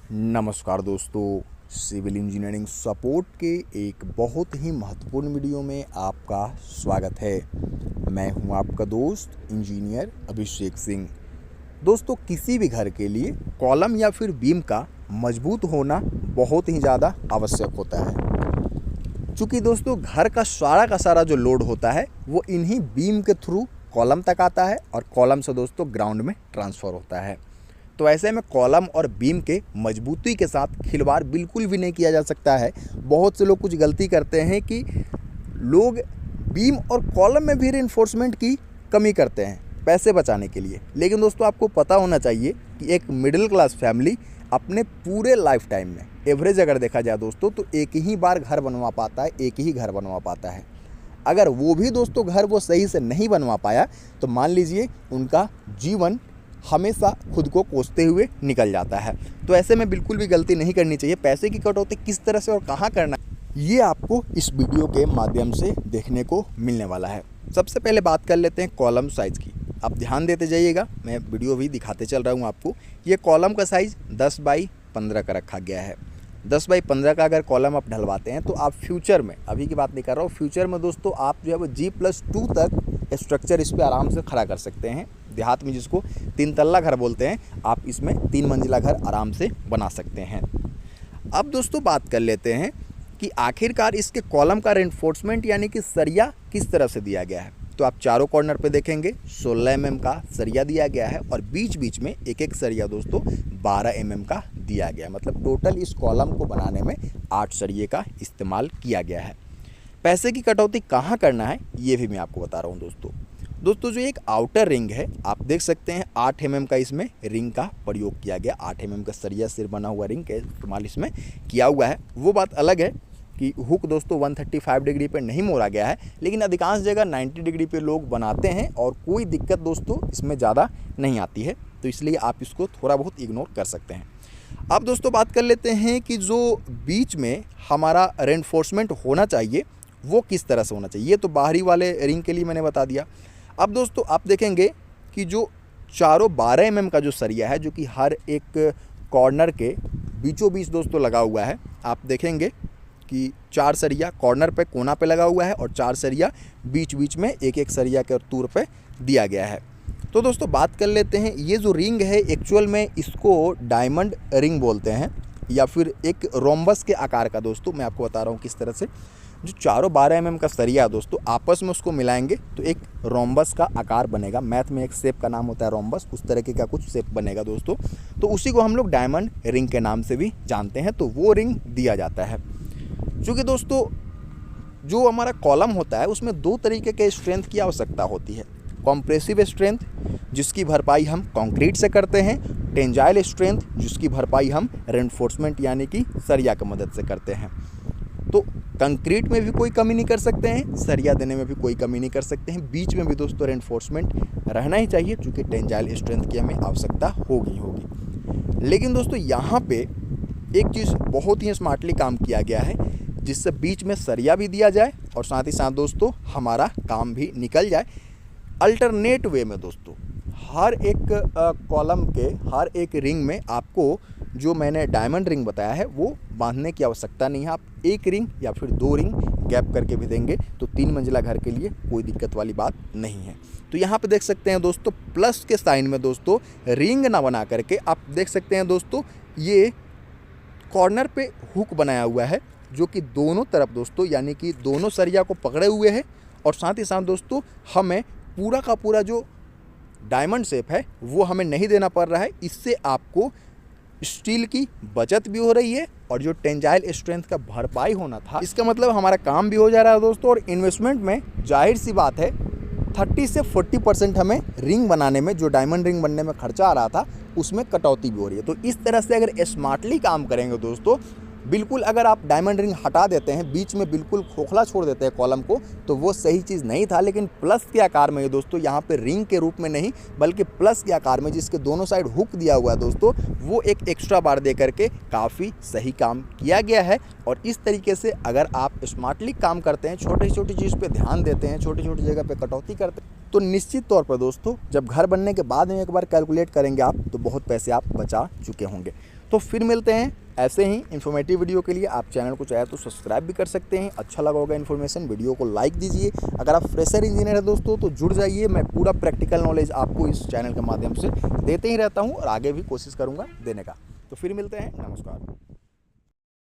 नमस्कार दोस्तों, civil engineering support के एक बहुत ही महत्वपूर्ण वीडियो में आपका स्वागत है। मैं हूं आपका दोस्त इंजीनियर अभिषेक सिंह। दोस्तों, किसी भी घर के लिए कॉलम या फिर बीम का मजबूत होना बहुत ही ज़्यादा आवश्यक होता है, क्योंकि दोस्तों घर का सारा जो लोड होता है वो इन्हीं बीम के थ्रू कॉलम तक आता है और कॉलम से दोस्तों ग्राउंड में ट्रांसफ़र होता है। तो ऐसे में कॉलम और बीम के मजबूती के साथ खिलवाड़ बिल्कुल भी नहीं किया जा सकता है। बहुत से लोग कुछ गलती करते हैं कि लोग बीम और कॉलम में भी रिइंफोर्समेंट की कमी करते हैं पैसे बचाने के लिए। लेकिन दोस्तों आपको पता होना चाहिए कि एक मिडिल क्लास फैमिली अपने पूरे लाइफ टाइम में एवरेज अगर देखा जाए दोस्तों तो एक ही बार घर बनवा पाता है, एक ही घर बनवा पाता है। अगर वो भी दोस्तों घर वो सही से नहीं बनवा पाया तो मान लीजिए उनका जीवन हमेशा खुद को कोसते हुए निकल जाता है। तो ऐसे में बिल्कुल भी गलती नहीं करनी चाहिए। पैसे की कटौती किस तरह से और कहाँ करना है ये आपको इस वीडियो के माध्यम से देखने को मिलने वाला है। सबसे पहले बात कर लेते हैं कॉलम साइज़ की। आप ध्यान देते जाइएगा, मैं वीडियो भी दिखाते चल रहा हूँ आपको। ये कॉलम का साइज़ 10 बाई 15 का रखा गया है। 10 बाई 15 का अगर कॉलम आप ढलवाते हैं तो आप फ्यूचर में, अभी की बात नहीं कर रहा हूँ, फ्यूचर में दोस्तों आप जो है वो G+2 तक स्ट्रक्चर इस पर आराम से खड़ा कर सकते हैं। देहात में जिसको 3 तल्ला घर बोलते हैं, आप इसमें 3 मंजिला घर आराम से बना सकते हैं। अब दोस्तों बात कर लेते हैं कि आखिरकार इसके कॉलम का रेइंफोर्समेंट यानी कि सरिया किस तरह से दिया गया है। तो आप चारों कॉर्नर पे देखेंगे 16 mm का सरिया दिया गया है और बीच बीच में एक एक सरिया दोस्तों 12 mm का दिया गया है। मतलब टोटल इस कॉलम को बनाने में 8 सरिये का इस्तेमाल किया गया है। पैसे की कटौती कहाँ करना है ये भी मैं आपको बता रहा हूँ दोस्तों। जो एक आउटर रिंग है आप देख सकते हैं 8 mm का इसमें रिंग का प्रयोग किया गया। 8 mm का सरिया सिर बना हुआ रिंग का इस्तेमाल इसमें किया हुआ है। वो बात अलग है कि हुक दोस्तों 135 डिग्री पे नहीं मोड़ा गया है, लेकिन अधिकांश जगह 90 डिग्री पे लोग बनाते हैं और कोई दिक्कत दोस्तों इसमें ज़्यादा नहीं आती है। तो इसलिए आप इसको थोड़ा बहुत इग्नोर कर सकते हैं। अब दोस्तों बात कर लेते हैं कि जो बीच में हमारा रेइंफोर्समेंट होना चाहिए वो किस तरह से होना चाहिए। ये तो बाहरी वाले रिंग के लिए मैंने बता दिया। अब दोस्तों आप देखेंगे कि जो चारों 12 mm का जो सरिया है जो कि हर एक कॉर्नर के बीचों बीच दोस्तों लगा हुआ है। आप देखेंगे कि 4 सरिया कॉर्नर पे कोना पे लगा हुआ है और 4 सरिया बीच बीच में एक एक सरिया के तौर पे दिया गया है। तो दोस्तों बात कर लेते हैं, ये जो रिंग है एक्चुअल में इसको डायमंड रिंग बोलते हैं या फिर एक रोम्बस के आकार का। दोस्तों मैं आपको बता रहा हूँ किस तरह से जो चारों 12 mm का सरिया है दोस्तों आपस में उसको मिलाएंगे तो एक रोम्बस का आकार बनेगा। मैथ में एक शेप का नाम होता है रोम्बस, उस तरीके का कुछ शेप बनेगा दोस्तों। तो उसी को हम लोग डायमंड रिंग के नाम से भी जानते हैं। तो वो रिंग दिया जाता है। क्योंकि दोस्तों जो हमारा कॉलम होता है उसमें 2 तरीके के स्ट्रेंथ की आवश्यकता होती है। कॉम्प्रेसिव स्ट्रेंथ जिसकी भरपाई हम कंक्रीट से करते हैं, टेंजाइल स्ट्रेंथ जिसकी भरपाई हम रेइंफोर्समेंट यानी कि सरिया की मदद से करते हैं। तो कंक्रीट में भी कोई कमी नहीं कर सकते हैं, सरिया देने में भी कोई कमी नहीं कर सकते हैं। बीच में भी दोस्तों रेइंफोर्समेंट रहना ही चाहिए क्योंकि टेंजाइल स्ट्रेंथ की हमें आवश्यकता होगी। लेकिन दोस्तों यहाँ पे एक चीज़ बहुत ही स्मार्टली काम किया गया है जिससे बीच में सरिया भी दिया जाए और साथ ही साथ दोस्तों हमारा काम भी निकल जाए। अल्टरनेट वे में दोस्तों हर एक कॉलम के हर एक रिंग में आपको जो मैंने डायमंड रिंग बताया है वो बांधने की आवश्यकता नहीं है। आप एक रिंग या फिर 2 रिंग गैप करके भी देंगे तो 3 मंजिला घर के लिए कोई दिक्कत वाली बात नहीं है। तो यहाँ पे देख सकते हैं दोस्तों प्लस के साइन में दोस्तों रिंग ना बना करके आप देख सकते हैं दोस्तों ये कॉर्नर पे हुक बनाया हुआ है जो कि दोनों तरफ दोस्तों यानी कि दोनों सरिया को पकड़े हुए है और साथ ही साथ दोस्तों हमें पूरा का पूरा जो डायमंड शेप है वो हमें नहीं देना पड़ रहा है। इससे आपको स्टील की बचत भी हो रही है और जो टेंजाइल स्ट्रेंथ का भरपाई होना था इसका मतलब हमारा काम भी हो जा रहा है दोस्तों। और इन्वेस्टमेंट में जाहिर सी बात है 30 से 40% हमें रिंग बनाने में जो डायमंड रिंग बनने में खर्चा आ रहा था उसमें कटौती भी हो रही है। तो इस तरह से अगर स्मार्टली काम करेंगे दोस्तों बिल्कुल, अगर आप डायमंड रिंग हटा देते हैं बीच में बिल्कुल खोखला छोड़ देते हैं कॉलम को तो वो सही चीज़ नहीं था। लेकिन प्लस के आकार में दोस्तों यहाँ पे रिंग के रूप में नहीं बल्कि प्लस के आकार में जिसके दोनों साइड हुक दिया हुआ है दोस्तों वो एक एक्स्ट्रा बार दे करके काफ़ी सही काम किया गया है। और इस तरीके से अगर आप स्मार्टली काम करते हैं, छोटी छोटी चीज़ पर ध्यान देते हैं, छोटी छोटी जगह पर कटौती करते हैं तो निश्चित तौर पर दोस्तों जब घर बनने के बाद में एक बार कैलकुलेट करेंगे आप तो बहुत पैसे आप बचा चुके होंगे। तो फिर मिलते हैं ऐसे ही इन्फॉर्मेटिव वीडियो के लिए। आप चैनल को चाहे तो सब्सक्राइब भी कर सकते हैं। अच्छा लगा होगा इन्फॉर्मेशन, वीडियो को लाइक दीजिए। अगर आप फ्रेशर इंजीनियर है दोस्तों तो जुड़ जाइए। मैं पूरा प्रैक्टिकल नॉलेज आपको इस चैनल के माध्यम से देते ही रहता हूँ और आगे भी कोशिश करूँगा देने का। तो फिर मिलते हैं, नमस्कार।